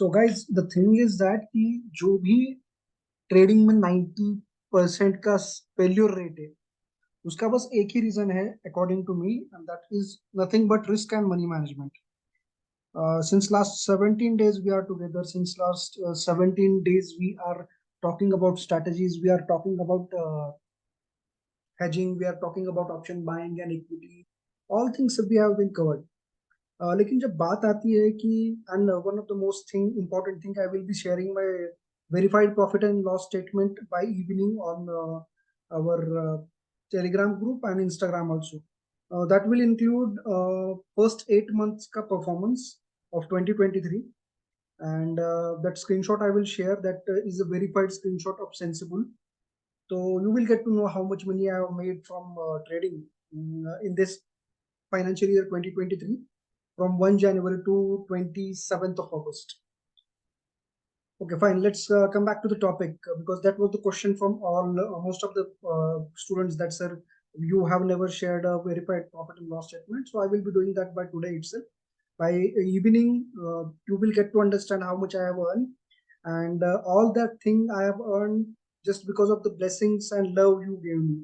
So guys, the thing is that कि जो भी ट्रेडिंग में 90% का फेल्यूर रेट है, उसका बस एक ही रीजन है according to me, and that is nothing but risk and money management. Since last 17 days we are together. Since last 17 days we are talking about strategies. We are talking about hedging. We are talking about option buying and equity. All things we have been covered. लेकिन जब बात आती है कि and one of the most thing important thing, I will be sharing my verified profit and loss statement by evening on our telegram group and instagram also. That will include first 8 months ka performance of 2023, and that screenshot I will share, that is a verified screenshot of sensible. So you will get to know how much money I have made from trading in this financial year 2023, from 1 January to 27th of August. Okay, fine. Let's come back to the topic, because that was the question from all most of the students, that sir, you have never shared a verified profit and loss statement. So I will be doing that by today itself. By evening, you will get to understand how much I have earned, and all that thing I have earned just because of the blessings and love you gave me.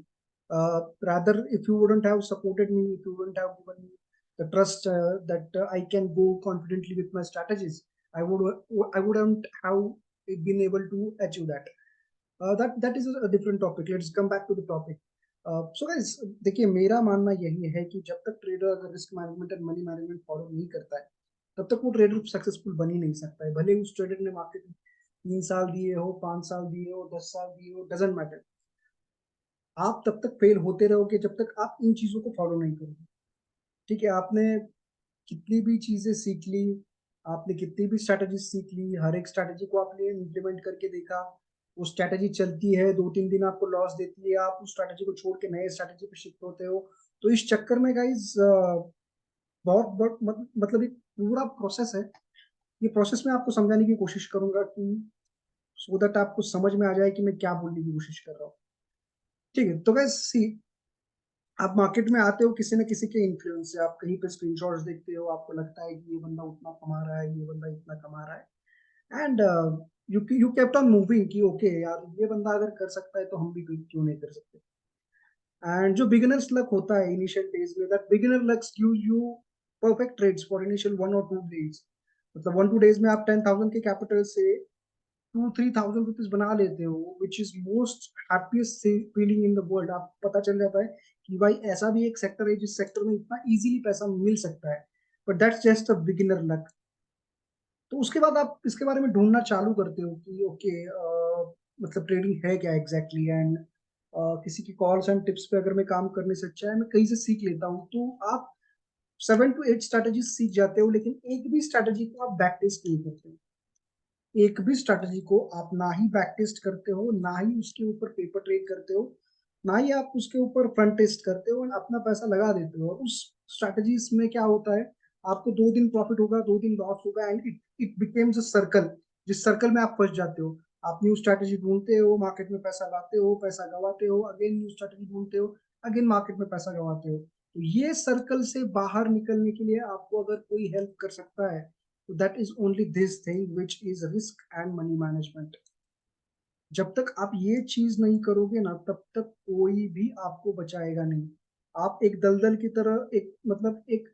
Rather, if you wouldn't have supported me, if you wouldn't have given me the trust that I can go confidently with my strategies, I wouldn't have been able to achieve that. That is a different topic. Let's come back to the topic. So guys, देखिए, मेरा मानना यही है कि जब तक trader अगर risk management and money management follow नहीं करता है, तब तक वो ट्रेडर सक्सेसफुल बन ही नहीं सकता है. भले ही उस ट्रेडर ने मार्केट में 3 साल दिए हो, 5 साल दिए हो, 10 साल दिए हो, डजेंट मैटर. आप तब तक फेल होते रहोगे जब तक आप इन चीजों को फॉलो नहीं करोगे. ठीक है, आपने कितनी भी चीजें सीख ली, आपने कितनी भी स्ट्रैटेजी सीख ली, हर एक स्ट्रैटेजी को आपने इम्प्लीमेंट करके देखा, वो स्ट्रैटेजी चलती है, 2-3 दिन आपको लॉस देती है, आप उस स्ट्रैटेजी को छोड़ के नए स्ट्रैटेजी पे शिफ्ट होते हो. तो इस चक्कर में गाइज बहुत बहुत मतलब एक पूरा प्रोसेस है. ये प्रोसेस मैं आपको समझाने की कोशिश करूंगा कि सो दैट आपको समझ में आ जाए कि मैं क्या बोलने की कोशिश कर रहा हूँ. ठीक है, तो गाइज सी, आप मार्केट में आते हो किसी न किसी के इन्फ्लुएंस से, आप कहीं पे स्क्रीनशॉट्स देखते हो, आपको लगता है कि ये बंदा उतना कमा रहा है, ये बंदा इतना कमा रहा है, and you kept on moving कि ओके यार, ये बंदा अगर कर सकता है तो हम भी क्यों नहीं कर सकते. एंड जो बिगिनर्स लक होता है इनिशियल डेज में, that beginner lucks gives you perfect trades for initial 1 or 2 days. मतलब 1-2 days में आप 10,000 के कैपिटल से 2-3,000 रुपीज बना लेते हो, which is most happiest feeling in the world. आप पता चल जाता है कि भाई ऐसा भी एक सेक्टर है जिस सेक्टर में इतना इजीली पैसा मिल सकता है. But that's just a beginner luck. तो उसके बाद आप इसके बारे में ढूंढना चालू करते हो कि ओके, मतलब ट्रेडिंग है क्या एग्जैक्टली, एंड किसी की कॉल्स एंड टिप्स पे अगर मैं काम करने से अच्छा है मैं कहीं से सीख लेता हूँ. तो आप 7 to 8 स्ट्रैटेजी सीख जाते हो, लेकिन एक भी स्ट्रैटेजी को आप बैक टेस्ट नहीं करते. एक भी स्ट्रैटेजी को आप ना ही बैक टेस्ट करते हो, ना ही उसके ऊपर पेपर ट्रेड करते हो, ना ही आप उसके ऊपर फ्रंट टेस्ट करते हो, और अपना पैसा लगा देते हो. और उस स्ट्रैटेजीज में क्या होता है, आपको 2 दिन प्रॉफिट होगा, 2 दिन लॉस होगा, and it it becomes a circle, जिस सर्कल में आप फंस जाते हो. आप न्यू स्ट्रैटेजी ढूंढते हो, मार्केट में पैसा लाते हो, पैसा गवाते हो, अगेन न्यू स्ट्रैटेजी ढूंढते हो, अगेन मार्केट में पैसा गवाते हो. तो ये सर्कल से बाहर निकलने के लिए आपको अगर कोई हेल्प कर सकता है, तो that is only this thing which is risk and money management. जब तक आप ये चीज नहीं करोगे ना, तब तक कोई भी आपको बचाएगा नहीं. आप एक दलदल की तरह, एक मतलब एक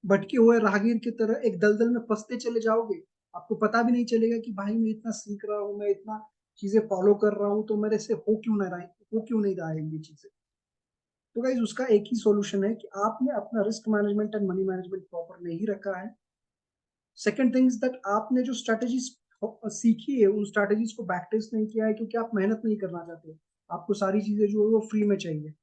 भटके हुए राहगीर की तरह एक दलदल में फंसते चले जाओगे. आपको पता भी नहीं चलेगा कि भाई मैं इतना सीख रहा हूँ, मैं इतना चीजें फॉलो कर रहा हूँ, तो मेरे से हो क्यों नहीं रहा है ये चीजें. तो गाइज, उसका एक ही सॉल्यूशन है कि आपने अपना risk management and money management proper नहीं रखा है. सेकेंड थिंग इज दैट आपने जो स्ट्रैटेजीज सीखी है, उन स्ट्रैटेजीज को बैक टेस्ट नहीं किया है, क्योंकि आप मेहनत नहीं करना चाहते. आपको सारी चीजें जो है वो फ्री में चाहिए.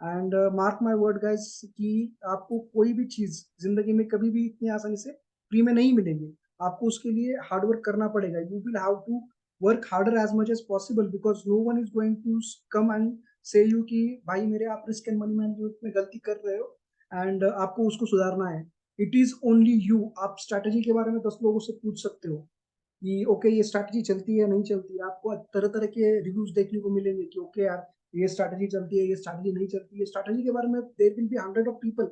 And mark my word guys, कि आपको कोई भी चीज जिंदगी में कभी भी इतनी आसानी से फ्री में नहीं मिलेगी. आपको उसके लिए हार्डवर्क करना पड़ेगा. You will have to work harder as much as possible, because no one is going to come and say you कि भाई मेरे आप रिस्क एंड मनी मैनेजमेंट में गलती कर रहे हो, एंड आपको उसको सुधारना है. It is only you. आप स्ट्रैटेजी के बारे में 10 लोगों से पूछ सकते हो कि ओके ये स्ट्रैटेजी चलती है नहीं चलती है. आपको तरह तरह के रिव्यूज देखने को मिलेंगे कि ओके यार, ये स्ट्रैटेजी चलती है, ये स्ट्रैटेजी नहीं चलती है. स्ट्रैटेजी के बारे में there will be 100 of people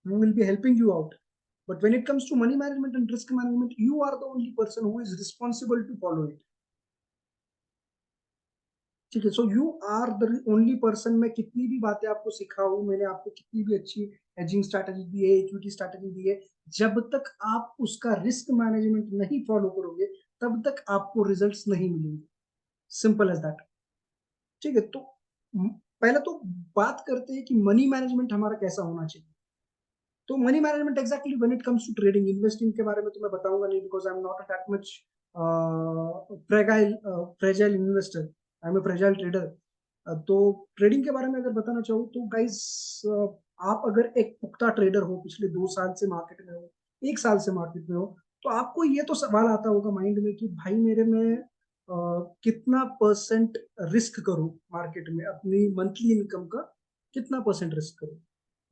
who will be helping you out. But when it comes to money management and risk management, you are the only person who is responsible to follow it. ठीक है, so you are the only person. मैं कितनी भी बातें आपको सिखाऊं, मैंने आपको कितनी भी अच्छी हेजिंग स्ट्रैटेजी दी है, इक्विटी स्ट्रैटेजी दी है, जब तक आप उसका रिस्क मैनेजमेंट नहीं फॉलो करोगे तब तक आपको रिजल्ट्स नहीं मिलेंगे। Simple as that. ठीक है, तो पहले तो बात करते हैं कि मनी मैनेजमेंट हमारा कैसा होना चाहिए। तो money management exactly when it comes to trading, investing के बारे में तो मैं बताऊंगा नहीं, because I am not that much fragile investor, I am a fragile trader. तो ट्रेडिंग के बारे में अगर बताना चाहूँ तो गाइस, आप अगर एक पुख्ता ट्रेडर हो, पिछले 2 साल से मार्केट में हो, 1 साल से मार्केट में हो, तो आपको ये तो सवाल आता होगा माइंड में कि भाई मेरे में कितना परसेंट रिस्क करूं मार्केट में, अपनी मंथली इनकम का कितना परसेंट रिस्क करूं।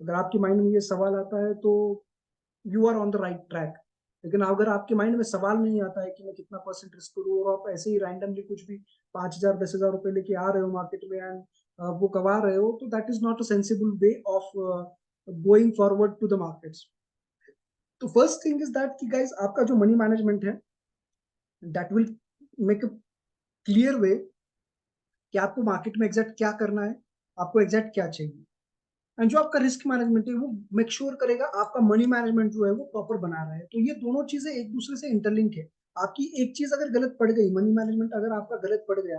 अगर आपके माइंड में ये सवाल आता है तो you are on the right track. लेकिन अगर आपके माइंड में सवाल नहीं आता है कि मैं कितना परसेंट रिस्क करूँ, और आप ऐसे ही रैंडमली कुछ भी 5,000 10,000 रुपए लेके आ रहे हो मार्केट में एंड वो कमा रहे हो, तो that is not a sensible way of going forward to the markets. तो फर्स्ट थिंग इज दैट कि गाइस, आपका जो मनी मैनेजमेंट है, that will make a clear way कि आपको मार्केट में एग्जैक्ट क्या करना है, आपको एग्जैक्ट क्या चाहिए। एंड जो आपका रिस्क मैनेजमेंट है वो मेक श्योर करेगा आपका मनी मैनेजमेंट जो है वो प्रॉपर बना रहा है। तो ये दोनों चीजें एक दूसरे से इंटरलिंक है। आपकी एक चीज अगर गलत पड़ गई, मनी मैनेजमेंट अगर आपका गलत पड़ गया,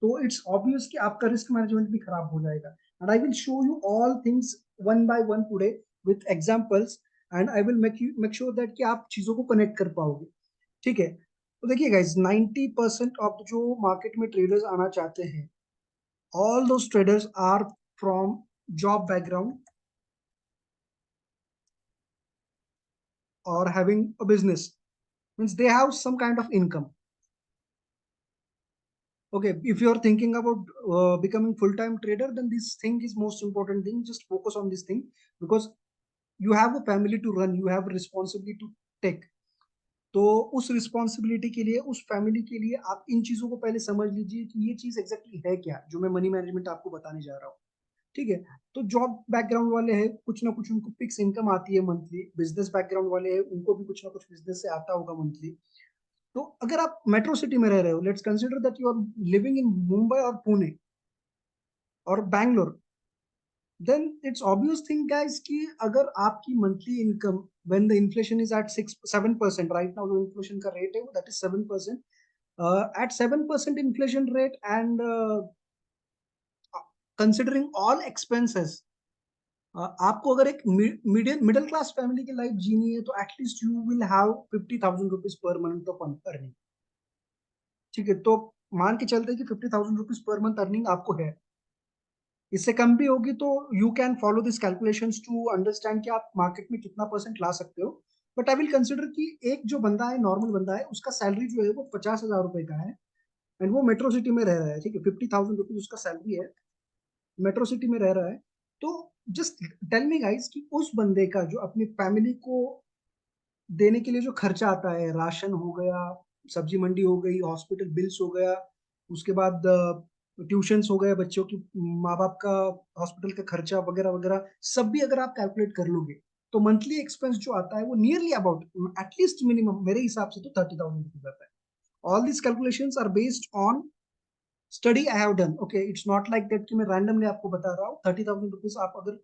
तो इट्स ऑब्वियस कि आपका रिस्क मैनेजमेंट भी खराब हो जाएगा। And I will show you all things one by one today with examples, and I will make sure that कि आप चीजों को कनेक्ट कर पाओगे। ठीक है, तो देखिए गाइज, 90% ऑफ जो मार्केट में ट्रेडर्स आना चाहते हैं, all those traders are from job background or having a business, means they have some kind of income. Okay, if you are thinking about becoming full-time trader, then this thing is most important thing. Just focus on this thing, because you have a family to run, you have a responsibility to take. तो उस responsibility के लिए, उस family के लिए आप इन चीजों को पहले समझ लीजिए कि ये चीज एग्जैक्टली है क्या जो मैं मनी मैनेजमेंट आपको बताने जा रहा हूँ। ठीक है, तो जॉब बैकग्राउंड वाले हैं, कुछ ना कुछ उनको फिक्स इनकम आती है मंथली। बिजनेस बैकग्राउंड वाले हैं, उनको भी कुछ ना कुछ बिजनेस से आता होगा मंथली। तो अगर आप मेट्रो सिटी में रह रहे हो, let's consider that you are living in Mumbai और पुणे और Bangalore, then it's obvious thing guys कि अगर आपकी monthly income when the inflation is at 6-7%, right now जो इन्फ्लेशन का रेट है वो that is 7%, at 7% inflation rate, and considering all expenses, आपको अगर एक मिडिल क्लास फैमिली की लाइफ जीनी है, तो at least you will have 50,000 rupees per month of earning. ठीक है, तो मान के चलते हैं कि 50,000 रुपीज पर मंथ अर्निंग आपको है। इससे कम भी होगी तो you can follow this calculations to understand कि आप मार्केट में कितना परसेंट ला सकते हो। बट आई विल कंसिडर कि एक जो बंदा है, नॉर्मल बंदा है, उसका सैलरी जो है वो 50,000 रुपए का है, एंड वो मेट्रो सिटी में रह रहा है। ठीक है, 50,000 रुपीज उसका सैलरी है, मेट्रो सिटी में रह रहा है। तो जस्ट टेल मी गाइस कि उस बंदे का जो अपनी फैमिली को देने के लिए जो खर्चा आता है, राशन हो गया, सब्जी मंडी हो गई, हॉस्पिटल बिल्स हो गया, उसके बाद ट्यूशंस हो गए बच्चों की, माँ बाप का हॉस्पिटल का खर्चा वगैरह वगैरह, सब भी अगर आप कैलकुलेट कर लोगे, तो मंथली एक्सपेंस जो आता है वो नियरली अबाउट, एटलीस्ट मिनिमम मेरे हिसाब से तो 30,000 रुपीज आता है। All this calculations are based on study I have done. Okay, it's not like that कि मैं रैंडमली आपको बता रहा हूँ। 30,000 रुपीज आप अगर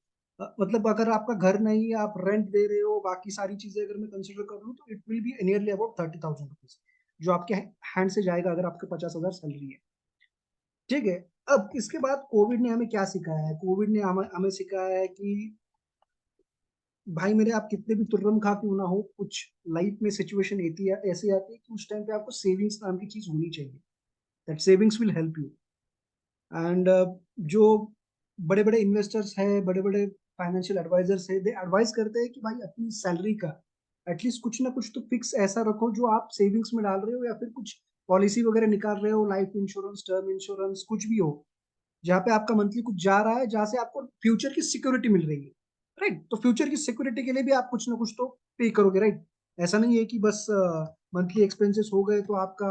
मतलब अगर आपका घर नहीं है, आप रेंट दे रहे हो, बाकी सारी चीजें अगर मैं कंसिडर कर लूँ, तो it will be nearly about 30,000 rupees जो आपके हैंड से जाएगा अगर आपके 50,000 सैलरी है। ठीक है, अब इसके बाद कोविड ने हमें क्या सिखाया है? कोविड ने हमें सिखाया है कि भाई मेरे, आप कितने भी तुर्रम खा क्यों ना हो, कुछ लाइफ में सिचुएशन ऐसी आती है कि उस टाइम पे आपको सेविंग्स नाम की चीज होनी चाहिए। That savings will help you. And जो बड़े बड़े इन्वेस्टर्स हैं, बड़े बड़े फाइनेंशियल एडवाइजर्स हैं, दे एडवाइस करते हैं कि भाई अपनी सैलरी का एटलीस्ट कुछ ना कुछ तो फिक्स ऐसा रखो जो आप सेविंग्स में डाल रहे हो, या फिर कुछ पॉलिसी वगैरह निकाल रहे हो, लाइफ इंश्योरेंस, टर्म इंश्योरेंस, कुछ भी हो, जहाँ पे आपका मंथली कुछ जा रहा है, जहाँ से आपको फ्यूचर की सिक्योरिटी मिल रही है। राइट, तो फ्यूचर की सिक्योरिटी के लिए भी आप कुछ ना कुछ तो पे करोगे। राइट, ऐसा नहीं है कि बस मंथली एक्सपेंसेस हो गए तो आपका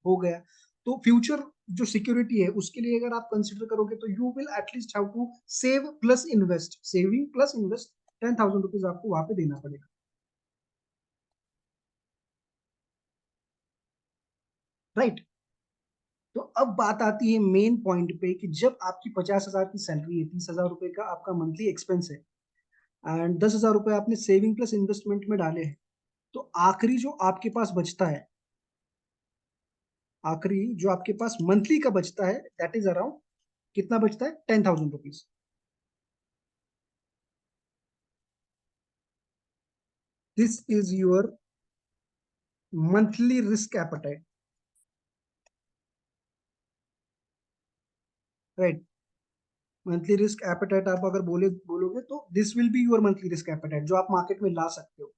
हो गया। तो फ्यूचर जो सिक्योरिटी है उसके लिए अगर आप कंसिडर करोगे, तो you will at least have to save plus invest, saving plus invest, 10,000 rupees आपको वहां पे देना पड़ेगा। राइट। तो अब बात आती है मेन पॉइंट पे कि जब आपकी 50,000 की सैलरी है, 30,000 रुपए का आपका मंथली एक्सपेंस है, एंड 10,000 रुपए आपने सेविंग प्लस इन्वेस्टमेंट में डाले हैं, तो आखिरी जो आपके पास बचता है, आखिरी जो आपके पास मंथली का बचता है, दैट इज अराउंड, कितना बचता है, 10,000 rupees. This is your monthly risk appetite, right. Monthly risk appetite आप अगर बोलोगे तो this will be your monthly risk appetite, जो आप मार्केट में ला सकते हो,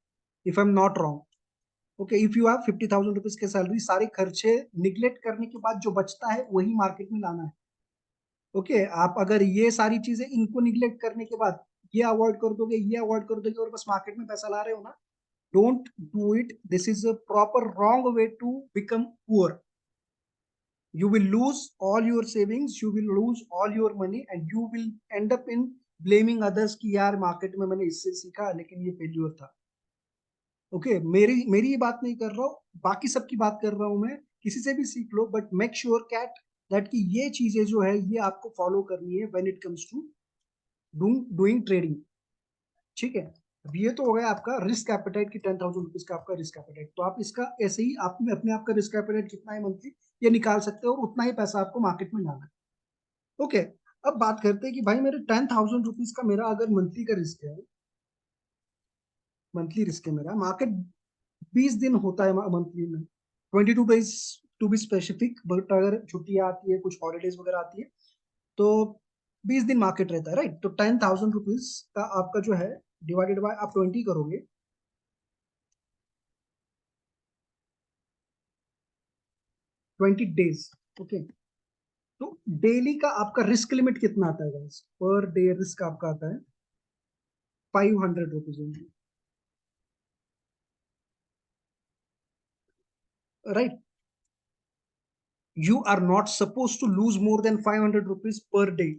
if I am not wrong. Okay, if you have 50,000 rupees के सैलरी, सारे खर्चे निग्लेक्ट करने के बाद जो बचता है वही मार्केट में लाना है। ओके, आप अगर ये सारी चीजें इनको निग्लेक्ट करने के बाद ये अवॉइड कर दोगे, ये अवॉइड कर दोगे और बस मार्केट में पैसा ला रहे हो ना, don't do it. This is a proper wrong way to become poor. You will lose all your savings, you will lose all your money, and you will end up in blaming others कि यार market में मैंने इससे सीखा लेकिन ये failure था। Okay, मेरी मेरी ये बात नहीं कर रहा हूँ, बाकी सबकी बात कर रहा हूँ मैं। किसी से भी सीख लो, बट मेक श्योर कैट दैट कि ये चीजें जो है ये आपको फॉलो करनी है when it comes to doing trading. ठीक है। अब ये तो हो गया आपका रिस्क एपेटाइट की 10,000 रुपीज का आपका रिस्क एपेटाइट। तो आप इसका ऐसे ही आप में अपने आप का रिस्क एपेटाइट कितना है मंथली ये निकाल सकते हो, और उतना ही पैसा आपको मार्केट में लाना है। ओके, अब बात करते हैं कि भाई मेरे 10,000 रुपीज का मेरा अगर मंथली का रिस्क है, मंथली रिस्क है मेरा, मार्केट 20 दिन होता है मंथली में, 22 days to be specific, but अगर छुट्टियां आती है, कुछ हॉलीडेज वगैरह आती है, तो 20 दिन मार्केट रहता है, राइट। तो 10,000 रुपीज का आपका जो है डिवाइडेड बाय आप 20 करोगे, 20 डेज। ओके, तो डेली का आपका रिस्क लिमिट कितना आता है गाइस? पर डे रिस्क आपका आता है 500 rupees only, right. You are not supposed to lose more than 500 rupees per day.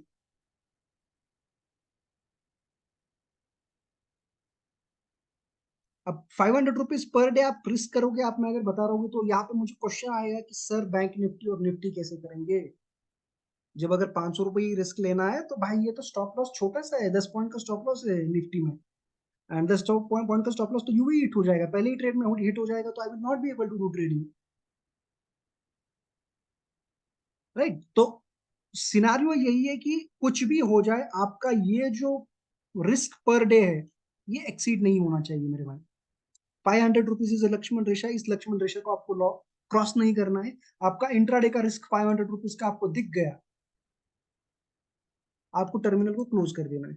अब 500 रुपीज पर डे आप रिस्क करोगे, आप मैं अगर बता रहा हूँ तो यहाँ पे मुझे क्वेश्चन आएगा कि सर बैंक निफ्टी और निफ्टी कैसे करेंगे? जब अगर 500 रुपये ही रिस्क लेना है तो भाई ये तो स्टॉप लॉस छोटा सा है, 10 पॉइंट का स्टॉप लॉस है निफ्टी में, एंड 10 पॉइंट का स्टॉप लॉस तो यू ही हिट हो जाएगा, पहले ही ट्रेड में हिट हो जाएगा, तो I will not be able to do trading, right. तो सिनारियो यही है कि कुछ भी हो जाए, आपका ये जो रिस्क पर डे है ये एक्सीड नहीं होना चाहिए मेरे भाई। 500 रुपीज इज लक्ष्मण रेखा, इस लक्ष्मण रेखा को आपको लॉ क्रॉस नहीं करना है। आपका इंट्राडे का रिस्क 500 रुपीज का आपको दिख गया, आपको टर्मिनल को क्लोज कर देना है।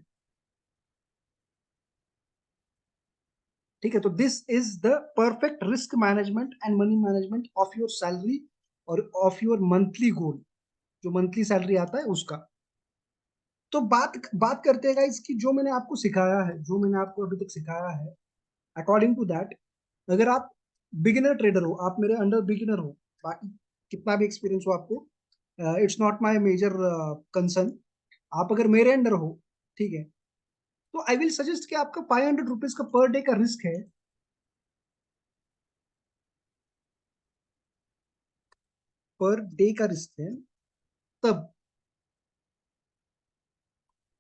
ठीक है, तो this is the perfect risk management and money management of your salary और ऑफ योर मंथली गोल, जो मंथली सैलरी आता है उसका। तो बात बात करते हैं गाइस कि जो मैंने आपको सिखाया है, जो मैंने आपको अभी तक सिखाया है, अकॉर्डिंग टू दैट, अगर आप बिगिनर ट्रेडर हो, आप मेरे अंडर बिगिनर हो, बाकी कितना भी एक्सपीरियंस हो आपको, it's not my major concern, आप अगर मेरे अंडर हो, ठीक है, तो आई विल सजेस्ट कि आपका 500 रुपीज का पर डे का रिस्क है, पर डे का रिस्क है, तब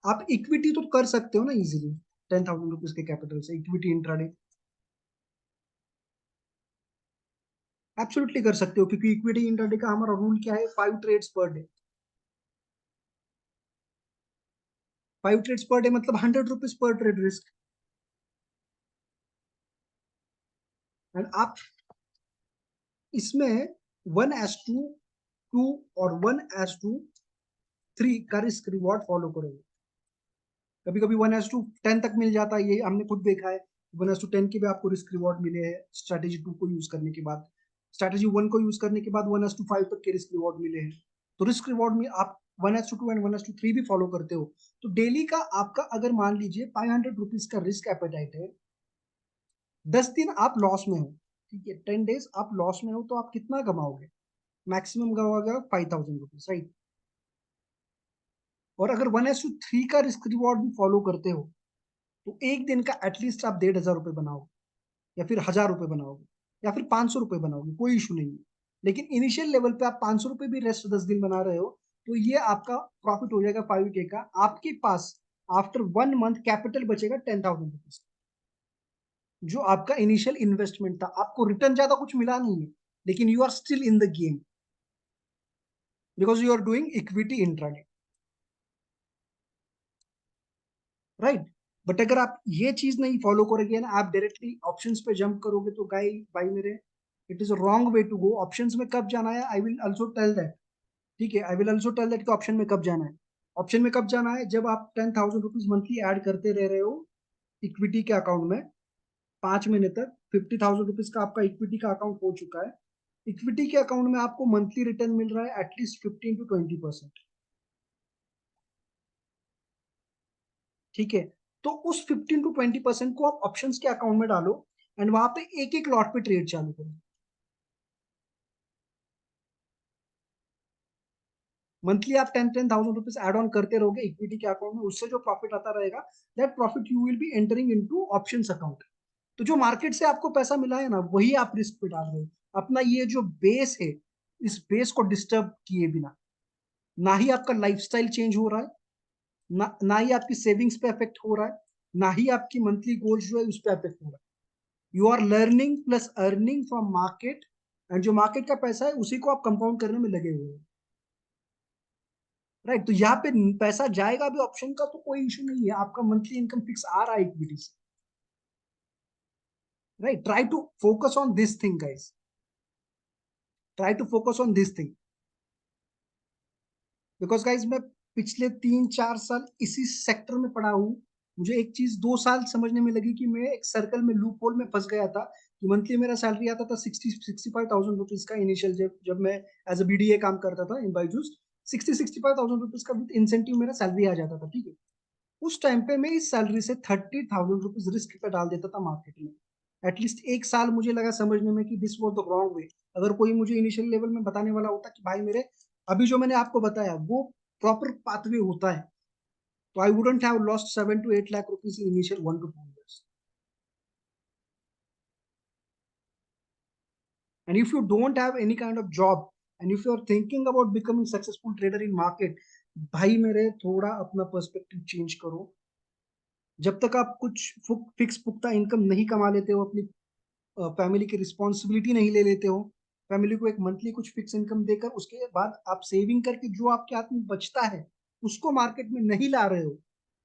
आप इक्विटी तो कर सकते हो ना इजीली, 10,000 रुपीज के कैपिटल से इक्विटी इंट्राडे एब्सोल्युटली कर सकते हो, क्योंकि इक्विटी इंट्राडे का हमारा रूल क्या है, 5 trades per day. 5 trades per day मतलब 100 rupees per trade risk, and आप इसमें 1:2 और 1:3 का रिस्क रिवॉर्ड फॉलो करोगे। कभी कभी 1:10 तक मिल जाता है, ये हमने खुद देखा है। 1:10 के भी आपको रिस्क रिवॉर्ड मिले हैं स्ट्रेटेजी 2 को यूज करने के बाद, स्ट्रेटेजी 1 को यूज करने के बाद 1:5 तक के रिस्क रिवॉर्ड मिले हैं। तो रिस्क रिवॉर्ड में आप 1:2 एंड 1:3 भी फॉलो करते हो, तो डेली का आपका अगर मान लीजिए 500 रुपीज का रिस्क एपेटाइट है, 10 दिन आप लॉस में हो, ठीक है, 10 डेज आप लॉस में हो, तो आप कितना कमाओगे? मैक्सिमम कमाओगे 5,000 रुपीज, राइट। और अगर 1:3 का रिस्क रिवॉर्ड भी फॉलो करते हो, तो एक दिन का एटलीस्ट आप 1,500 रुपये बनाओगे, या फिर 1,000 रुपये बनाओगे, या फिर 500 रुपये बनाओगे, कोई इशू नहीं है। लेकिन इनिशियल लेवल पे आप 500 रुपए भी रेस्ट 10 दिन बना रहे हो, तो ये आपका प्रॉफिट हो जाएगा 5K का। आपके पास आफ्टर 1 मंथ कैपिटल बचेगा 10,000 रुपीज, जो आपका इनिशियल इन्वेस्टमेंट था। आपको रिटर्न ज्यादा कुछ मिला नहीं है, लेकिन you are still in the game because you are doing equity intraday, right. But अगर आप ये चीज नहीं फॉलो करोगे ना, आप डायरेक्टली ऑप्शंस पे जंप करोगे, तो भाई मेरे, it is a wrong way to go. Options में कब जाना है, I will also tell that. ठीक है, I will also tell that कि ऑप्शन में कब जाना है। ऑप्शन में कब जाना है, जब आप 10,000 रुपीज मंथली ऐड करते रह रहे हो इक्विटी के अकाउंट में 5 महीने तक। 50,000 रुपीज का आपका इक्विटी का अकाउंट हो चुका है। इक्विटी के अकाउंट में आपको मंथली रिटर्न मिल रहा है एटलीस्ट 15 to 20%। ठीक है, तो उस 15 to 20% को आप ऑप्शंस के अकाउंट में डालो एंड वहां पे एक एक लॉट पे ट्रेड चालू करो। मंथली आप 10,000 रुपीज एड ऑन करते रहोगे इक्विटी के अकाउंट में, उससे जो प्रॉफिट आता रहेगा, that profit you will B entering into options account. तो जो मार्केट से आपको पैसा मिला है ना, वही आप रिस्क पे डाल रहे हो। अपना ये जो बेस है, इस बेस को डिस्टर्ब किए बिना, ना ही आपका लाइफस्टाइल चेंज हो रहा है, ना ही आपकी सेविंग्स पे इफेक्ट हो रहा है, ना ही आपकी मंथली गोल्स जो है उस पर इफेक्ट हो रहा है। You are learning plus earning from market, and जो मार्केट का पैसा है उसी को आप कंपाउंड करने में लगे हुए हैं, राइट। तो यहाँ पे पैसा जाएगा भी ऑप्शन का तो कोई इशू नहीं है, आपका मंथली इनकम फिक्स आ रहा है इक्विटी से, right. Try to focus on this thing guys, try to focus on this thing, because guys मैं पिछले 3-4 साल इसी सेक्टर में पढ़ा हूँ। मुझे एक चीज 2 साल समझने में लगी कि मैं एक सर्कल में, लूप होल में फंस गया था, कि मंथली मेरा सैलरी आता था 65,000 रुपीज का इनिशियल, जब मैं एज अ बीडीए काम करता था इन बाइजूस। 65,000 रुपीज का विद इंसेंटिव मेरा सैलरी आ जाता था, ठीक है। उस टाइम पे मैं इस सैलरी से 30,000 रुपीज रिस्क पे डाल देता था मार्केट में। एटलीस्ट 1 साल मुझे लगा समझने में कि this was the wrong way. अगर कोई मुझे इनिशियल लेवल में बताने वाला होता कि भाई मेरे, अभी जो मैंने आपको बताया वो प्रॉपर पाथवे होता है, तो I wouldn't have lost 7 to 8 lakh rupees in initial 1 to 2 years। And if you don't have any kind of job, and if you are thinking about becoming successful trader in market, भाई मेरे थोड़ा अपना perspective change करो। जब तक आप कुछ fix पुख्ता इनकम नहीं कमा लेते हो, अपनी फैमिली की रिस्पॉन्सिबिलिटी नहीं ले लेते हो, फैमिली को एक मंथली कुछ फिक्स इनकम देकर उसके बाद आप सेविंग करके जो आपके हाथ में बचता है उसको मार्केट में नहीं ला रहे हो,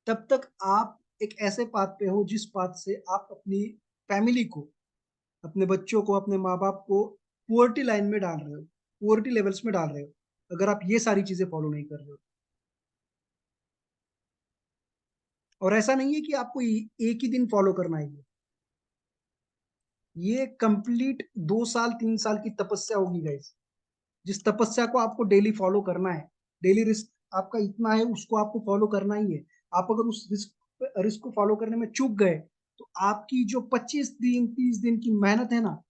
तब तक आप एक ऐसे पाथ पे हो जिस पाथ से आप अपनी फैमिली को, अपने बच्चों को, अपने माँ बाप को पुअर्टी लाइन में डाल रहे हो, पुअर्टी लेवल्स में डाल रहे हो, अगर आप ये सारी चीजें फॉलो नहीं कर रहे हो। और ऐसा नहीं है कि आपको एक ही दिन फॉलो करना है, ये कंप्लीट 2 साल 3 साल की तपस्या होगी गाइस। जिस तपस्या को आपको डेली फॉलो करना है, डेली रिस्क आपका इतना है, उसको आपको फॉलो करना ही है। आप अगर उस रिस्क रिस्क को फॉलो करने में चूक गए, तो आपकी जो 25 दिन 30 दिन की मेहनत है ना,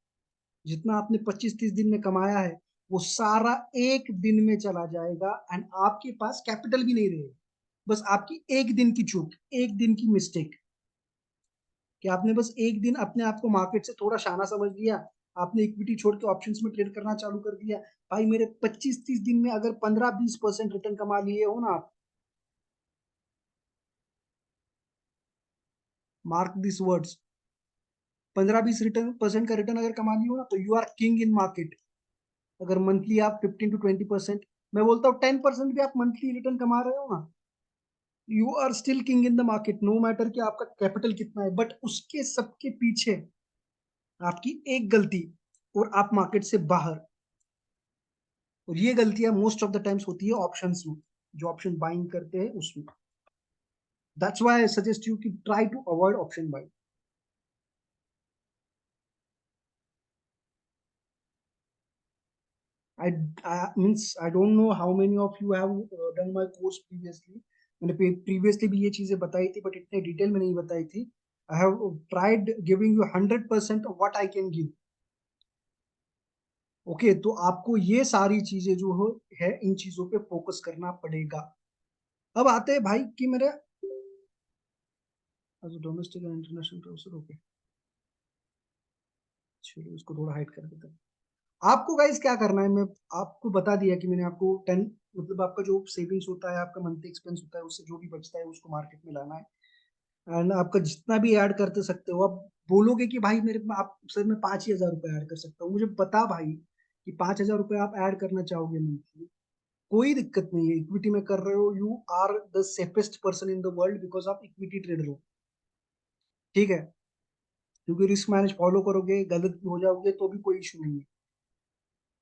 जितना आपने 25-30 दिन में कमाया है, वो सारा एक दिन में चला जाएगा, एंड आपके पास कैपिटल भी नहीं रहेगा। बस आपकी एक दिन की चूक, एक दिन की मिस्टेक, कि आपने बस एक दिन अपने आप को मार्केट से थोड़ा शाना समझ लिया, आपने इक्विटी छोड़ के ऑप्शंस में ट्रेड करना चालू कर दिया। भाई मेरे 25-30 दिन में अगर 15-20% रिटर्न कमा लिए हो ना आप, मार्क दिस वर्ड्स, 15-20% का रिटर्न अगर कमा लिए हो ना, तो you are king in market. अगर मंथली आप 15 to 20%, मैं बोलता हूँ 10% भी आप मंथली रिटर्न कमा रहे हो ना, you are still king in the market, no matter कि आपका कैपिटल कितना है। बट उसके सबके पीछे आपकी एक गलती, और आप मार्केट से बाहर। और ये गलतियां मोस्ट ऑफ द टाइम्स होती है ऑप्शंस में, जो ऑप्शन बाइंग करते हैं उसमें। That's why I suggest you कि try to avoid option buying. I means I don't know how many of you have done my course previously. मैंने previously भी ये चीजें बताई थी, बट इतने डिटेल में नहीं बताई थी। I have tried giving you 100% of what I can give. Okay, तो आपको ये सारी चीजें जो हो है, इन चीजों पे फोकस करना पड़ेगा। अब आते हैं भाई कि मेरे domestic and international transfer. Okay, चलो इसको थोड़ा हाइड कर देते हैं। आपको गाइस क्या करना है, मैं आपको बता दिया कि मैंने आपको 10, मतलब आपका जो सेविंग्स होता है, आपका मंथली एक्सपेंस होता है, उससे जो भी बचता है उसको मार्केट में लाना है। एंड आपका जितना भी ऐड करते सकते हो, आप बोलोगे कि भाई मेरे आप सर मैं 5,000 रुपए ऐड कर सकता हूँ, मुझे पता भाई कि 5,000 रुपए आप ऐड करना चाहोगे मंथली, कोई दिक्कत नहीं है। इक्विटी में कर रहे हो, you are the safest person in the world because आप इक्विटी ट्रेडर हो, ठीक है। क्योंकि रिस्क मैनेज फॉलो करोगे, गलत भी हो जाओगे तो भी कोई इशू नहीं है।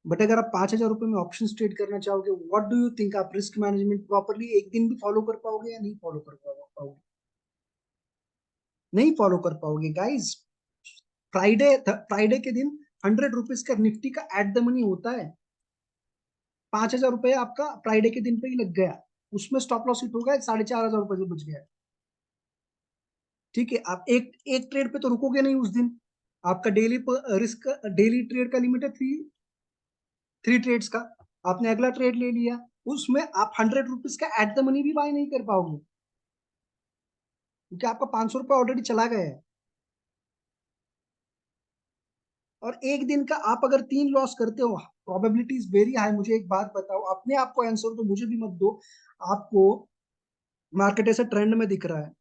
बट अगर आप 5,000 रुपए में ऑप्शन ट्रेड करना चाहोगे, व्हाट डू यू थिंक, आप रिस्क मैनेजमेंट प्रॉपरली एक दिन भी फॉलो कर पाओगे या नहीं फॉलो कर पाओगे? नहीं फॉलो कर पाओगे गाइस। फ्राइडे के दिन 100 रुपीज का निफ्टी का एट द मनी होता है। 5,000 रुपये आपका फ्राइडे के दिन पे ही लग गया, उसमें स्टॉप लॉस हिट हो गया, 4,500 रुपये से बच गया। ठीक है, आप एक एक ट्रेड पे तो रुकोगे नहीं उस दिन। आपका डेली रिस्क, डेली ट्रेड का लिमिट है थ्री ट्रेड्स का। आपने अगला ट्रेड ले लिया, उसमें आप 100 रुपीज का एट द मनी भी बाय नहीं कर पाओगे, क्योंकि आपका 500 रुपये ऑलरेडी चला गया है। और एक दिन का आप अगर 3 लॉस करते हो, प्रोबेबिलिटी इज वेरी हाई। मुझे एक बात बताओ, अपने आप को आंसर तो मुझे भी मत दो। आपको मार्केट ऐसे ट्रेंड में दिख रहा है,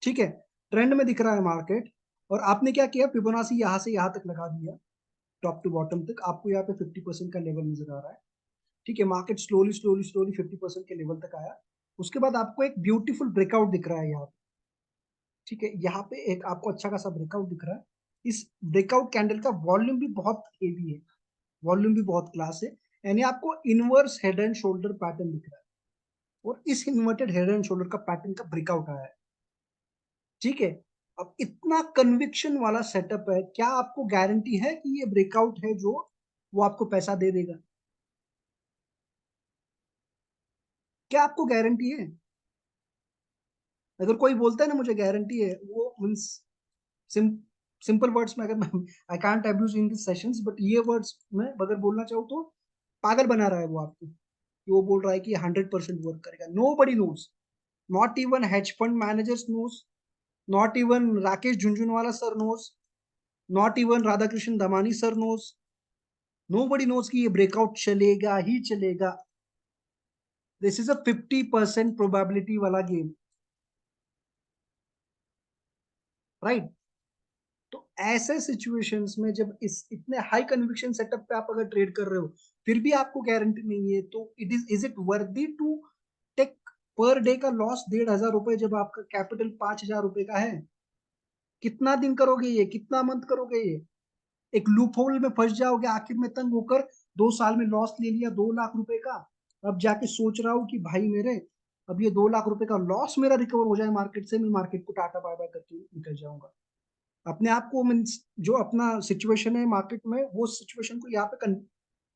ठीक है, ट्रेंड में दिख रहा है मार्केट, और आपने क्या किया, फिबोनाची यहाँ से यहाँ तक लगा दिया, टॉप टू बॉटम तक आपको यहाँ पे 50% का लेवल नजर आ रहा है। ठीक है, मार्केट स्लोली स्लोली स्लोली 50% के लेवल तक आया। उसके बाद आपको एक ब्यूटीफुल ब्रेकआउट दिख रहा है यहाँ पे। ठीक है, यहाँ पे एक आपको अच्छा खासा ब्रेकआउट दिख रहा है। इस ब्रेकआउट कैंडल का वॉल्यूम भी बहुत हेवी है, वॉल्यूम भी बहुत क्लास है। यानी आपको inverse head and shoulder pattern दिख रहा है, और इस इन्वर्टेड हेड एंड शोल्डर का पैटर्न का ब्रेकआउट आया है। ठीक है, अब इतना कन्विक्शन वाला सेटअप है, क्या आपको गारंटी है कि ये ब्रेकआउट है जो वो आपको पैसा दे देगा? क्या आपको गारंटी है? अगर कोई बोलता है ना मुझे गारंटी है, वो मीन्स सिंपल वर्ड्स में, अगर मैं I can't abuse in this sessions, but ये वर्ड्स में अगर बोलना चाहूँ तो पागल बना रहा है वो आपको, कि वो बोल रहा है कि 100% वर्क करेगा। Nobody knows, not even hedge fund managers knows, not even Rakesh Jhunjhunwala sir knows, not even Radhakrishna Damani sir knows, nobody knows कि ये ब्रेकआउट चलेगा ही चलेगा। दिस इज अ 50% प्रोबेबिलिटी वाला गेम, राइट? तो ऐसे सिचुएशंस में जब इस इतने हाई कन्विक्शन सेटअप पे आप अगर ट्रेड कर रहे हो, फिर भी आपको गारंटी नहीं है, तो is it worthy to take per day का लॉस 1,500 रुपए, जब आपका कैपिटल 5,000 रुपए का है? कितना दिन करोगे ये, कितना मंथ करोगे ये? एक लूप होल में फंस जाओगे, आखिर में तंग होकर 2 साल में लॉस ले लिया 2 लाख रुपए का। अब जाके सोच रहा हूँ कि भाई मेरे, अब ये 2 लाख रुपए का लॉस मेरा रिकवर हो जाए मार्केट से, मैं मार्केट को टाटा बाय बाय करके निकल जाऊंगा। अपने आप को मीन्स जो अपना सिचुएशन है मार्केट में, वो सिचुएशन को यहाँ पे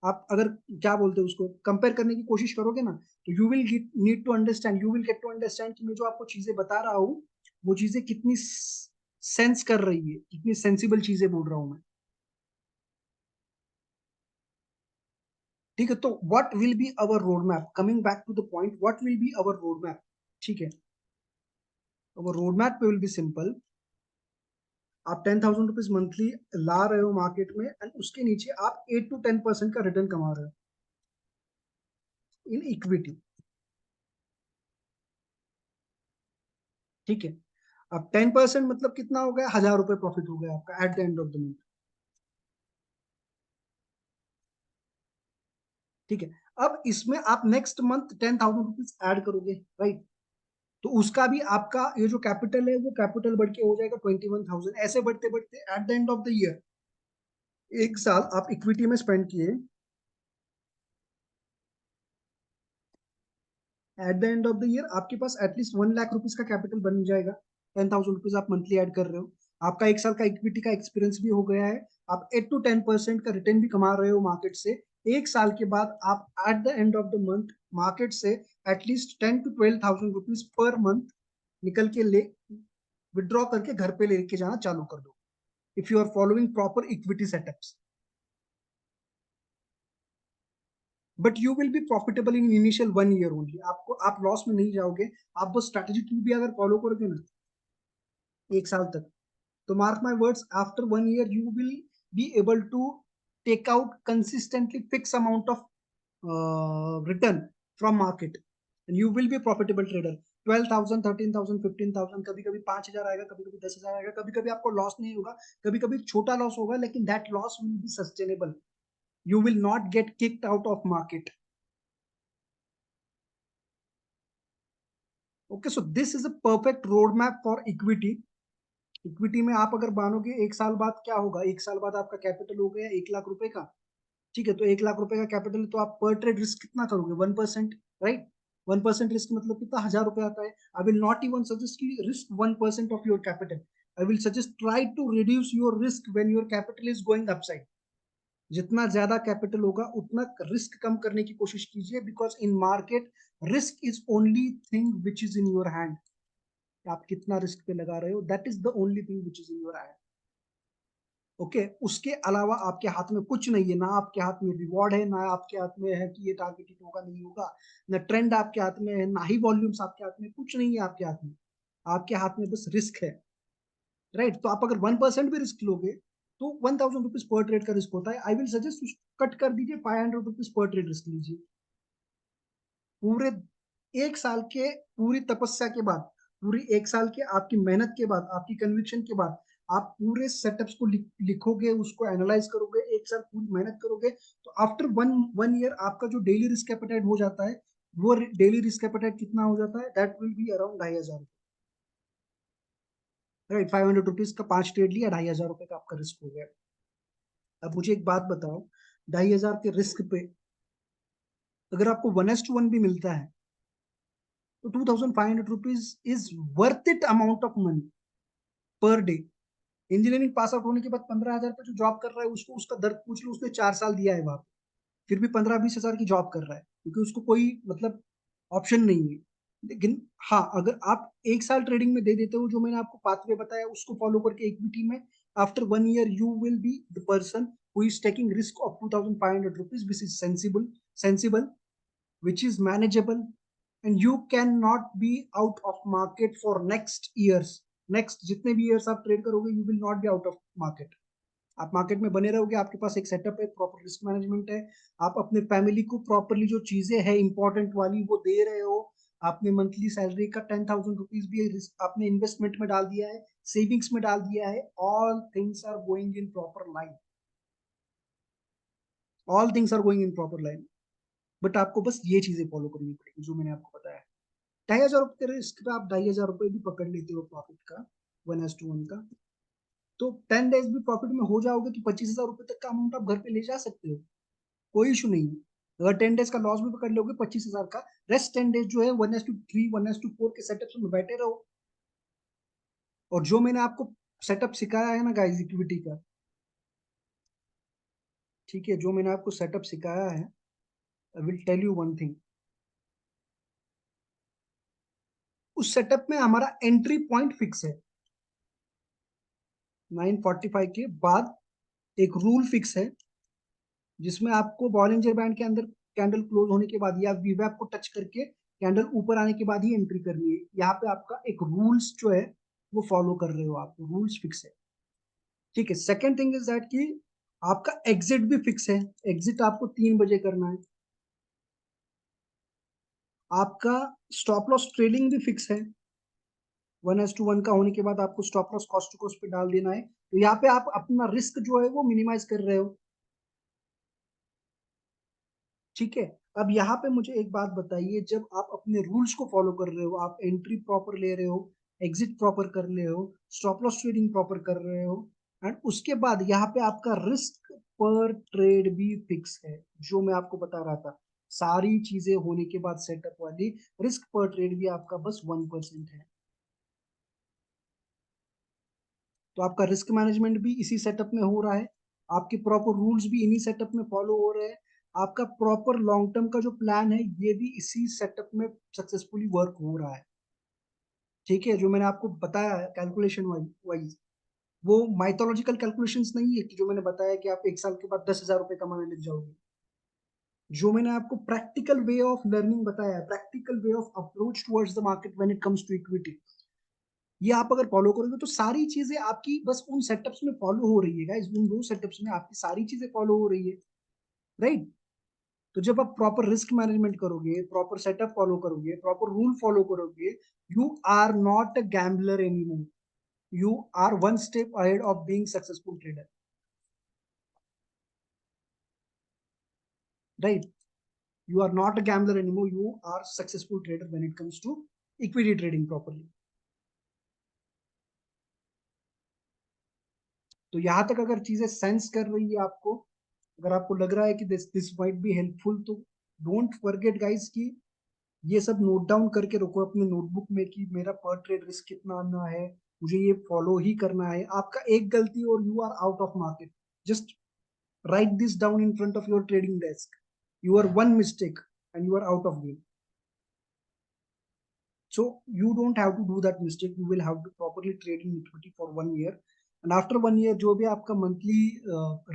आप अगर क्या बोलते हैं उसको कंपेयर करने की कोशिश करोगे ना, तो you will need to understand, you will get to understand कि मैं जो आपको चीजें बता रहा हूँ, वो चीजें कितनी सेंस कर रही है, कितनी सेंसिबल चीजें बोल रहा हूँ मैं। ठीक है, तो what will be our road map, coming back to the point, what will be our road map? ठीक है, our road map will be simple. आप 10,000 रुपीज मंथली ला रहे हो मार्केट में, एंड उसके नीचे आप 8 to 10% का रिटर्न कमा रहे हो इन इक्विटी। ठीक है, अब 10% मतलब कितना हो गया, 1,000 रुपए प्रॉफिट हो गया आपका eight the end of the month. ठीक है, अब इसमें आप नेक्स्ट मंथ 10,000 रुपीज ऐड करोगे, राइट? तो उसका भी आपका ये जो कैपिटल है, वो कैपिटल बढ़ के हो जाएगा 21,000। ऐसे बढ़ते बढ़ते eight the end of the year, एक साल आप इक्विटी में स्पेंड किए, eight the end of the year आपके पास एटलीस्ट 1 लाख रुपीज का कैपिटल बन जाएगा। 10,000 रुपीज आप मंथली ऐड कर रहे हो, आपका एक साल का इक्विटी का एक्सपीरियंस भी हो गया है, आप 8 to 10% का रिटर्न भी कमा रहे हो मार्केट से। एक साल के बाद आप at the end of the month market से at least 10 to 12,000 rupees per month निकल के ले विड्रॉ करके घर पे लेके जाना चालू कर दो, if you are following proper equity setups. But you will be profitable in initial 1 year only, आपको आप लॉस में नहीं जाओगे। आप बस स्ट्रेटेजी 2 भी अगर फॉलो करोगे ना एक साल तक, तो mark my words, after 1 year you will be able to take out consistently fixed amount of return from market and you will be a profitable trader. 12,000, 13,000, 15,000, कभी कभी 5,000 आएगा, कभी कभी 10,000 आएगा, कभी कभी आपको लॉस नहीं होगा, कभी कभी छोटा लॉस होगा, लेकिन that loss will be sustainable. You will not get kicked out of market. Okay, so this is a perfect roadmap for equity. Equity में आप अगर मानोगे एक साल बाद क्या होगा, एक साल बाद आपका कैपिटल हो गया 1,00,000 रुपए का. ठीक है, तो 1,00,000 रुपए का कैपिटल, तो आप पर ट्रेड रिस्क कितना करोगे, 1%, राइट. 1% रिस्क मतलब कितना, 1,000 रुपए आता है. I will not even suggest की risk 1% of your capital. I will suggest try to reduce your risk when your capital is going upside. जितना ज्यादा कैपिटल होगा उतना रिस्क कम करने की कोशिश कीजिए, because in market risk is only thing which is in your hand. आप कितना रिस्क पे लगा रहे हो, that is the only thing which is in your hand. Okay, उसके अलावा आपके हाथ में कुछ नहीं है. ना आपके हाथ में रिवॉर्ड है, ना आपके हाथ में है कि ये टारगेट हिट होगा नहीं होगा, ना ट्रेंड आपके हाथ में है, ना ही वॉल्यूम्स आपके हाथ में, कुछ नहीं है आपके हाथ में. आपके हाथ में बस रिस्क है, राइट. तो आप अगर 1% भी रिस्क लोगे तो 1,000 रुपीज पर ट्रेड का रिस्क होता है. आई विल सजेस्ट कट कर दीजिए, 500 रुपीज पर ट्रेड रिस्क लीजिए. पूरे एक साल के पूरी तपस्या के बाद, पूरी एक साल के आपकी मेहनत के बाद, आपकी कन्विक्शन के बाद, आप पूरे सेटअप्स को लिखोगे, उसको एनालाइज करोगे, एक साल पूरी मेहनत करोगे, तो आफ्टर वन ईयर आपका जो डेली रिस्क एपेटाइट हो जाता है, वो डेली रिस्क एपेटाइट कितना हो जाता है, that will be around 2,500, right. 500 rupees का 5 ट्रेड लिया, 2,500 रुपए का आपका रिस्क हो गया. अब मुझे एक बात बताओ, 2,500 के रिस्क पे अगर आपको 1:1 भी मिलता है तो 2,500 rupees is worth it amount of money per day. Engineering pass out होने के बाद 15,000 पे जो जॉब कर रहा है, उसको उसका दर्द पूछ लो, उसने 4 साल दिया है वहां पे, फिर भी 15-20 हजार की जॉब कर रहा है, क्योंकि उसको कोई मतलब ऑप्शन नहीं है. लेकिन हाँ, अगर आप एक साल ट्रेडिंग में दे देते हो, जो मैंने आपको पाथवे बताया उसको फॉलो करके इक्विटी में, after 1 year you will be the person who is taking risk of 2,500 rupees, which is sensible, which is manageable, and you cannot be out of market for next years. next जितने भी years आप trade करोगे, you will not be out of market. आप market में बने रहोगे, आपके पास एक सेटअप है, प्रॉपर रिस्क मैनेजमेंट है, आप अपने फैमिली को प्रॉपरली जो चीजें हैं इंपॉर्टेंट वाली वो दे रहे हो. आपने मंथली सैलरी का 10,000 रुपीज भी आपने इन्वेस्टमेंट में डाल दिया है, सेविंग्स में डाल दिया है. All things are going in proper line, all things are going in proper line. But आपको बस ये चीजें फॉलो करनी पड़ेगी जो मैंने आपको बताया. 2,500 रुपये रिस्क पे आप 2,500 रुपये भी पकड़ लेते हो प्रॉफिट का, 1:1 का, तो 10 डेज भी प्रॉफिट में हो जाओगे तो 25,000 रुपये तक का अमाउंट आप घर पे ले जा सकते हो, कोई इशू नहीं है. अगर 10 डेज का लॉस भी पकड़ लोगे 25,000 का, रेस्ट 10 डेज जो है 1:3, 1:4 के सेटअप में बैठे रहो. और जो मैंने आपको सेटअप सिखाया है ना गाइस इक्विटी का, ठीक है, जो मैंने आपको सेटअप सिखाया है, I will tell you one thing. उस सेटअप में हमारा एंट्री पॉइंट फिक्स है. 9:45 के बाद एक रूल फिक्स है, जिसमें आपको बॉलिंजर बैंड के अंदर कैंडल क्लोज होने के बाद या वीवैप को टच करके कैंडल ऊपर आने के बाद ही एंट्री करनी है. यहाँ पे आपका एक रूल्स जो है वो फॉलो कर रहे हो आप, रूल्स फिक्स है. ठीक है. सेकेंड थिंग इज दैट कि आपका एग्जिट भी फिक्स है. एग्जिट आपको 3 बजे करना है. आपका स्टॉप लॉस ट्रेलिंग भी फिक्स है. 1:1 का होने के बाद आपको stop loss cost to cost पे डाल देना है. तो यहाँ पे आप अपना रिस्क जो है वो मिनिमाइज कर रहे हो. ठीक है. अब यहाँ पे मुझे एक बात बताइए, जब आप अपने रूल्स को फॉलो कर रहे हो, आप एंट्री प्रॉपर ले रहे हो, एग्जिट प्रॉपर कर रहे हो, स्टॉप लॉस ट्रेडिंग प्रॉपर कर रहे हो, एंड उसके बाद यहाँ पे आपका रिस्क पर ट्रेड भी फिक्स है, जो मैं आपको बता रहा था, सारी चीजें होने के बाद सेटअप वाली, रिस्क पर ट्रेड भी आपका बस 1% है. तो आपका रिस्क मैनेजमेंट भी इसी सेटअप में हो रहा है, आपके प्रॉपर रूल्स भी इन्हीं सेटअप में फॉलो हो रहे हैं, आपका प्रॉपर लॉन्ग टर्म का जो प्लान है ये भी इसी सेटअप में सक्सेसफुली वर्क हो रहा है. ठीक है. जो मैंने आपको बताया है कैलकुलेशन वाइज, वो माइथोलॉजिकल कैलकुलेशंस नहीं है कि जो मैंने बताया कि आप एक साल के बाद 10,000 रुपए कमाने लग जाओगे. जो मैंने आपको प्रैक्टिकल वे ऑफ लर्निंग बताया है, practical way of approach towards the market when it comes to equity, ये आप अगर फॉलो करोगे तो सारी चीजें आपकी बस उन सेटअप्स में फॉलो हो रही है गाइस, उन दो सेटअप्स में आपकी सारी चीजें फॉलो हो रही है, राइट? तो जब आप प्रॉपर रिस्क मैनेजमेंट करोगे, प्रॉपर सेटअप फॉलो करोगे, प्रॉपर रूल फॉलो करोगे, you are not a gambler anymore, you are one step ahead of being successful trader, right? You are not a gambler anymore, you are successful trader when it comes to equity trading properly. तो यहाँ तक अगर चीजें sense कर रही है आपको, अगर आपको लग रहा है कि दिस माइट बी हेल्पफुल, तो डोंट फॉरगेट गाइस कि ये सब नोट डाउन करके रखो अपने नोटबुक में कि मेरा पर ट्रेड रिस्क कितना आना है, मुझे ये फॉलो ही करना है। आपका एक गलती और you are out of market. Just write this down in front of your trading desk. Your one mistake and you are out of game. So you don't have to do that mistake. You will have to properly trade in equity for 1 year. And after 1 year जो भी आपका monthly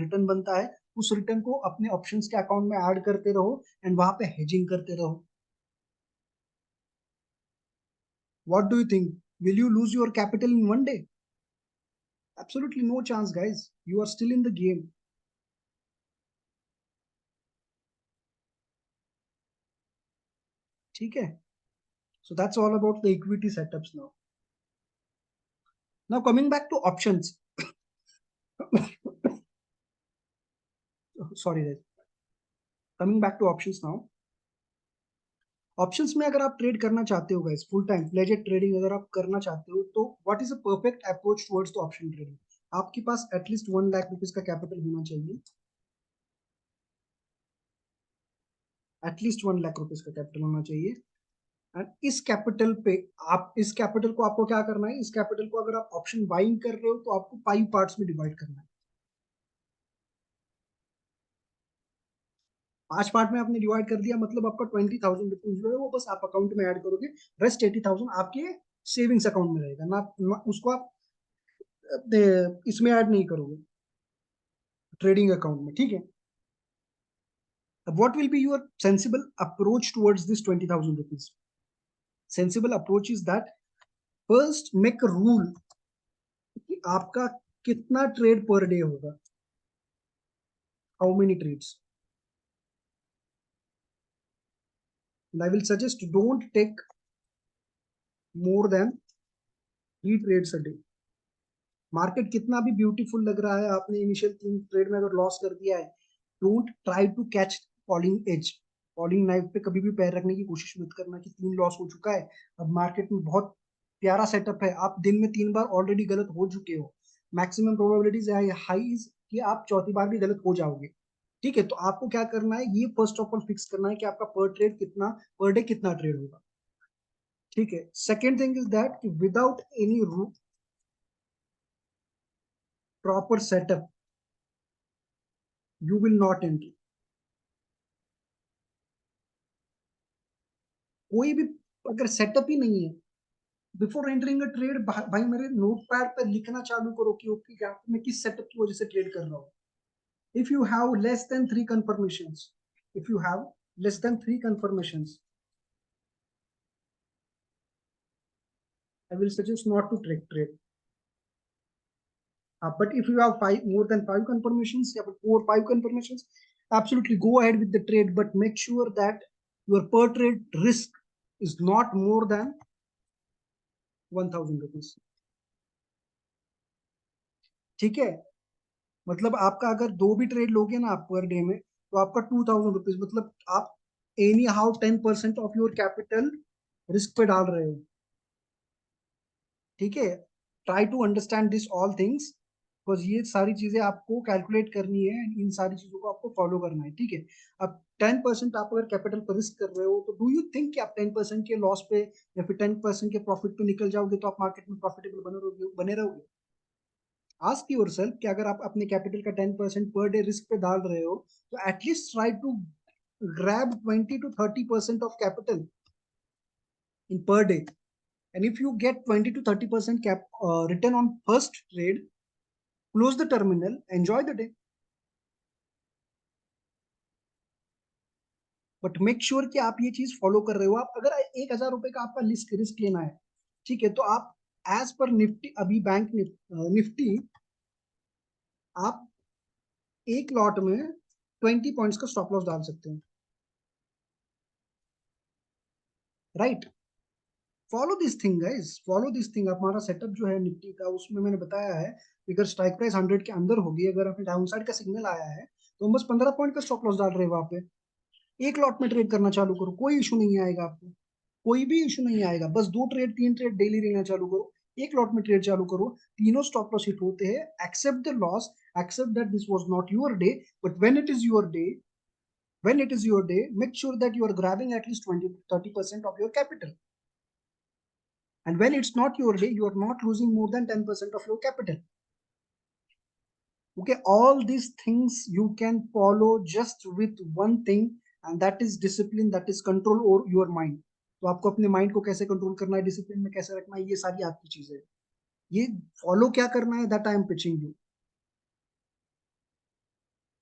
return बनता है, उस return को अपने options के account में ऐड करते रहो एंड वहां पे हेजिंग करते रहो। What do you think? Will you lose your capital in 1 day? Absolutely no chance, guys. You are still in the game. ठीक है? So that's all about the equity setups now. Now coming back to options. Sorry, guys. Coming back to options now. Options में अगर आप trade करना चाहते हो guys, full time प्लेजेड trading अगर आप करना चाहते हो, तो what is a perfect approach towards the option trading? आपके पास एटलीस्ट 1 लाख रुपीज का कैपिटल होना चाहिए। एटलीस्ट 1 लाख रुपीज का कैपिटल होना चाहिए। एंड इस कैपिटल पे, आप इस कैपिटल को आपको क्या करना है, इस कैपिटल को अगर आप ऑप्शन बाइंग कर रहे हो तो आपको 5 पार्ट्स में डिवाइड करना है। 5 पार्ट में आपने डिवाइड कर दिया, मतलब आपका 20,000 रुपीज जो है वो बस आप अकाउंट में ऐड करोगे। रेस्ट 80,000 आपके सेविंग्स अकाउंट में रहेगा ना उसको आप इसमें ऐड नहीं करोगे, ट्रेडिंग अकाउंट में, ठीक है? What will be your sensible approach towards this 20,000 rupees? Sensible approach is that first make a rule कि आपका कितना ट्रेड पर डे होगा, how many trades. And I will suggest don't take more than 3 trades a day. Market कितना भी beautiful लग रहा है, आपने इनिशियल 3 ट्रेड में अगर लॉस कर दिया है, don't try to catch falling edge, falling knife पे कभी भी पैर रखने की कोशिश मत करना कि 3 लॉस हो चुका है, अब मार्केट में बहुत प्यारा सेटअप है, आप दिन में 3 बार ऑलरेडी गलत हो चुके हो, मैक्सिमम प्रोबेबिलिटीज हाई कि आप चौथी बार भी गलत हो जाओगे। ठीक है, तो आपको क्या करना है, ये फर्स्ट ऑफ ऑल फिक्स करना है कि आपका पर ट्रेड कितना, पर डे कितना ट्रेड होगा। ठीक है, second thing is that without any proper setup you will not enter. कोई भी अगर सेटअप ही नहीं है, बिफोर एंटरिंग अ ट्रेड भाई मेरे नोट पैड पर लिखना चालू करो कि ओके क्या मैं किस सेटअप की वजह से ट्रेड कर रहा हूँ। If you have less than 3 confirmations, if you have less than 3 confirmations, I will suggest not to trade. But if you have more than 5 confirmations, yeah, but 4 5 confirmations, absolutely go ahead with the trade, but make sure that your per trade risk is not more than 1,000 rupees। ठीक है, मतलब आपका अगर 2 भी trade लोगे ना आप per day में, तो आपका 2,000 रुपीज, मतलब आप anyhow 10% of your capital risk पे डाल रहे हो। ठीक है, try to understand this all things, because ये सारी चीजें आपको कैलकुलेट करनी है, इन सारी चीजों को आपको फॉलो करना है। ठीक है, अब 10% आप अगर कैपिटल पर रिस्क कर रहे हो, तो डू यू थिंक कि आप 10% के लॉस पे या फिर 10% के प्रॉफिट पे निकल जाओगे तो आप मार्केट में प्रॉफिटेबल बने रहोगे? आस्क योरसेल्फ कि अगर आप अपने कैपिटल का 10% पर डे रिस्क पे डाल रहे हो, तो at least try to grab 20 to 30% of capital in per day. And if you get 20 to 30% return on first trade, close the terminal, enjoy the day. But make sure कि आप ये चीज follow कर रहे हो। आप अगर 1,000 रुपए का आपका रिस्क रिस्क लेना है, ठीक है, तो आप एज पर निफ्टी, अभी बैंक निफ्टी आप एक लॉट में 20 पॉइंट्स का स्टॉप लॉस डाल सकते हैं, right? Follow this thing guys, follow this thing. हमारा सेटअप जो है निफ्टी का, उसमें मैंने बताया है अगर स्ट्राइक प्राइस 100 के अंदर होगी, अगर आपने डाउन साइड का सिग्नल आया है, तो हम बस 15 पॉइंट का स्टॉप लॉस डाल रहे हैं वहां पे। एक लॉट में ट्रेड करना चालू करो, कोई इशू नहीं आएगा आपको, कोई भी इशू नहीं आएगा। बस 2 ट्रेड 3 ट्रेड डेली लेना चालू करो, एक लॉट में ट्रेड चालू करो, तीनों स्टॉप लॉस हिट होते हैं, accept the loss, accept that this was not your day, but when it is your day, when it is your day, make sure that you are grabbing at least 20 to 30% of your capital. And when it's not your day, you are not losing more than 10% of your capital. Okay, all these things you can follow just with one thing, and that is discipline, that is control over your mind. तो आपको अपने mind को कैसे control करना है, discipline में कैसे रखना है, ये सारी आपकी चीजें, ये फॉलो क्या करना है, that I am pitching you.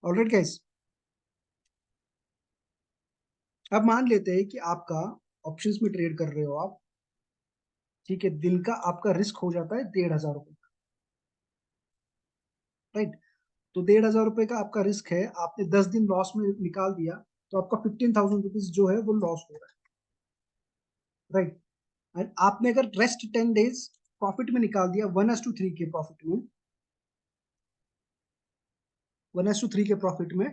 Alright guys, अब मान लेते हैं कि आपका ऑप्शंस में ट्रेड कर रहे हो आप, ठीक है, दिन का आपका रिस्क हो जाता है 1,500 रुपए, राइट? तो 1,500 रुपए का आपका रिस्क है, आपने 10 दिन लॉस में निकाल दिया, तो आपका 15,000 रुपीज जो है वो लॉस हो रहा है, राइट? एंड आपने अगर रेस्ट 10 डेज प्रॉफिट में निकाल दिया, 1:3 के प्रॉफिट में, 1:3 के प्रॉफिट में,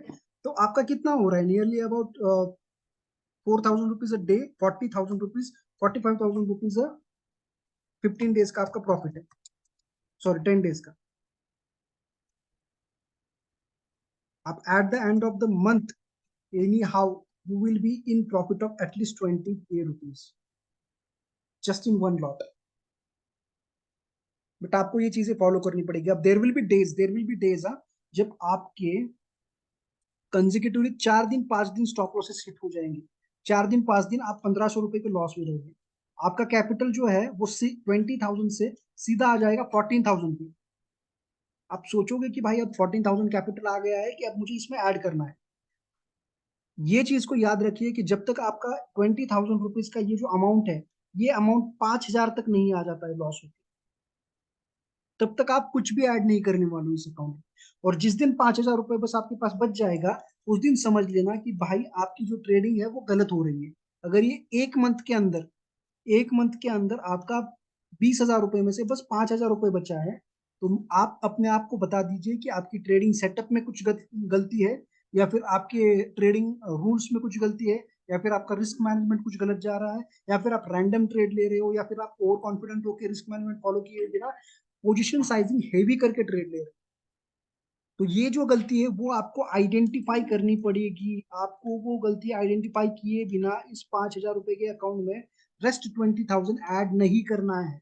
तो आपका कितना हो रहा है, nearly about 4,000 rupees a day, 40,000 rupees, 45,000 rupees 15 days का आपका प्रॉफिट है, सॉरी 10 डेज का। आप at the end of the month any how you will be in profit of at least 20K rupees just in one lot. But आपको ये चीजें follow करनी पड़ेगी। अब देयर विल बी डेज जब आपके कंजिक्यूटिवली 4 दिन 5 दिन स्टॉप लॉसेस हिट हो जाएंगे, 4 दिन 5 दिन आप 1,500 रुपए के लॉस में रहोगे, आपका कैपिटल जो है वो 20,000 से सीधा आ जाएगा 14,000 पे। आप सोचोगे कि भाई अब 14,000 कैपिटल आ गया है कि अब मुझे इसमें ऐड करना है। ये चीज को याद रखिए कि जब तक आपका 20,000 रुपीज का ये जो अमाउंट है, ये अमाउंट 5,000 तक नहीं आ जाता है लॉस होकर, तब तक आप कुछ भी ऐड नहीं करने वाले हो इस अकाउंट में। और जिस दिन 5,000 रुपए बस आपके पास बच जाएगा, उस दिन समझ लेना कि भाई आपकी जो ट्रेडिंग है वो गलत हो रही है। अगर ये एक मंथ के अंदर आपका 20,000 रुपए में से बस 5,000 रुपए बचा है, तो आप अपने आप को बता दीजिए कि आपकी ट्रेडिंग सेटअप में कुछ गलती है, या फिर आपके ट्रेडिंग रूल्स में कुछ गलती है, या फिर आपका रिस्क मैनेजमेंट कुछ गलत जा रहा है, या फिर आप रैंडम ट्रेड ले रहे हो, या फिर आप ओवर कॉन्फिडेंट होकर रिस्क मैनेजमेंट फॉलो किए बिना पोजीशन साइजिंग हेवी करके ट्रेड ले रहे हो। तो ये जो गलती है वो आपको आइडेंटिफाई करनी पड़ेगी। आपको वो गलती आइडेंटिफाई किए बिना इस 5,000 रुपए के अकाउंट में रेस्ट 20,000 ऐड नहीं करना है।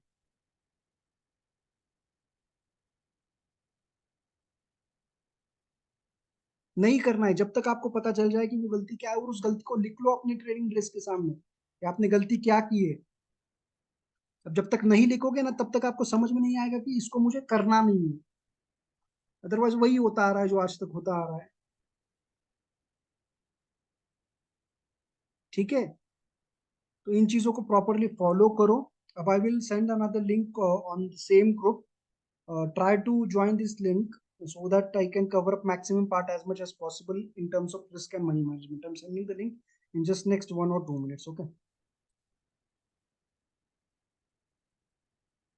नहीं करना है जब तक आपको पता चल जाए कि वो गलती क्या है, और उस गलती को लिख लो अपनी ट्रेडिंग डेस्क के सामने कि आपने गलती क्या की है। अब जब तक नहीं लिखोगे ना, तब तक आपको समझ में नहीं आएगा कि इसको मुझे करना नहीं है। अदरवाइज वही होता आ रहा है जो आज तक होता आ रहा है, ठीक है? तो इन चीजों को प्रॉपरली फॉलो करो। अब I will send another link on same group, try to join this link so that I can cover up maximum part as much as possible in terms of risk and money management. I'm sending the link in just next 1 or 2 minutes. Okay.